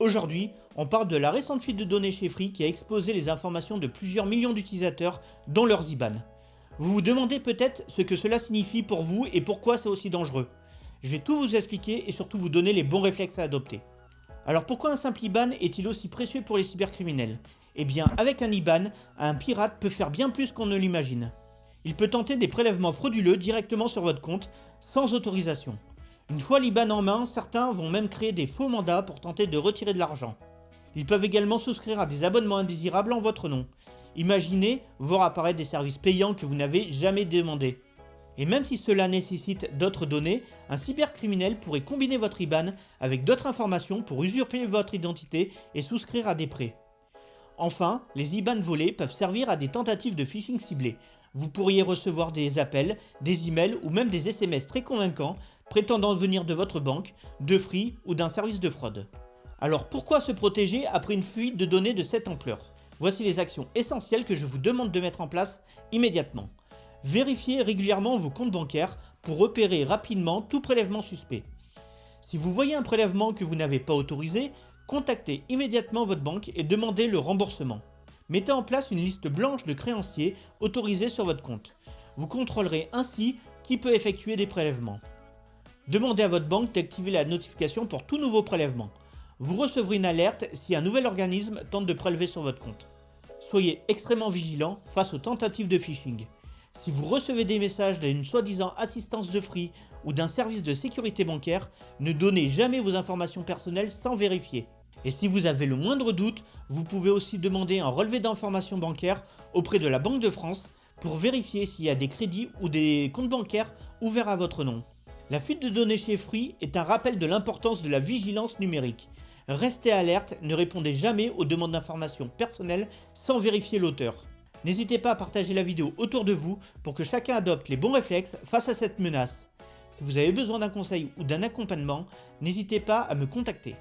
Aujourd'hui, on parle de la récente fuite de données chez Free qui a exposé les informations de plusieurs millions d'utilisateurs, dont leurs IBAN. Vous vous demandez peut-être ce que cela signifie pour vous et pourquoi c'est aussi dangereux. Je vais tout vous expliquer et surtout vous donner les bons réflexes à adopter. Alors pourquoi un simple IBAN est-il aussi précieux pour les cybercriminels? Eh bien, avec un IBAN, un pirate peut faire bien plus qu'on ne l'imagine. Il peut tenter des prélèvements frauduleux directement sur votre compte, sans autorisation. Une fois l'IBAN en main, certains vont même créer des faux mandats pour tenter de retirer de l'argent. Ils peuvent également souscrire à des abonnements indésirables en votre nom. Imaginez voir apparaître des services payants que vous n'avez jamais demandés. Et même si cela nécessite d'autres données, un cybercriminel pourrait combiner votre IBAN avec d'autres informations pour usurper votre identité et souscrire à des prêts. Enfin, les IBAN volés peuvent servir à des tentatives de phishing ciblées. Vous pourriez recevoir des appels, des emails ou même des SMS très convaincants prétendant venir de votre banque, de Free ou d'un service de fraude. Alors pourquoi se protéger après une fuite de données de cette ampleur? Voici les actions essentielles que je vous demande de mettre en place immédiatement. Vérifiez régulièrement vos comptes bancaires pour repérer rapidement tout prélèvement suspect. Si vous voyez un prélèvement que vous n'avez pas autorisé, contactez immédiatement votre banque et demandez le remboursement. Mettez en place une liste blanche de créanciers autorisés sur votre compte. Vous contrôlerez ainsi qui peut effectuer des prélèvements. Demandez à votre banque d'activer la notification pour tout nouveau prélèvement. Vous recevrez une alerte si un nouvel organisme tente de prélever sur votre compte. Soyez extrêmement vigilant face aux tentatives de phishing. Si vous recevez des messages d'une soi-disant assistance de Free ou d'un service de sécurité bancaire, ne donnez jamais vos informations personnelles sans vérifier. Et si vous avez le moindre doute, vous pouvez aussi demander un relevé d'informations bancaires auprès de la Banque de France pour vérifier s'il y a des crédits ou des comptes bancaires ouverts à votre nom. La fuite de données chez Free est un rappel de l'importance de la vigilance numérique. Restez alerte, ne répondez jamais aux demandes d'informations personnelles sans vérifier l'auteur. N'hésitez pas à partager la vidéo autour de vous pour que chacun adopte les bons réflexes face à cette menace. Si vous avez besoin d'un conseil ou d'un accompagnement, n'hésitez pas à me contacter.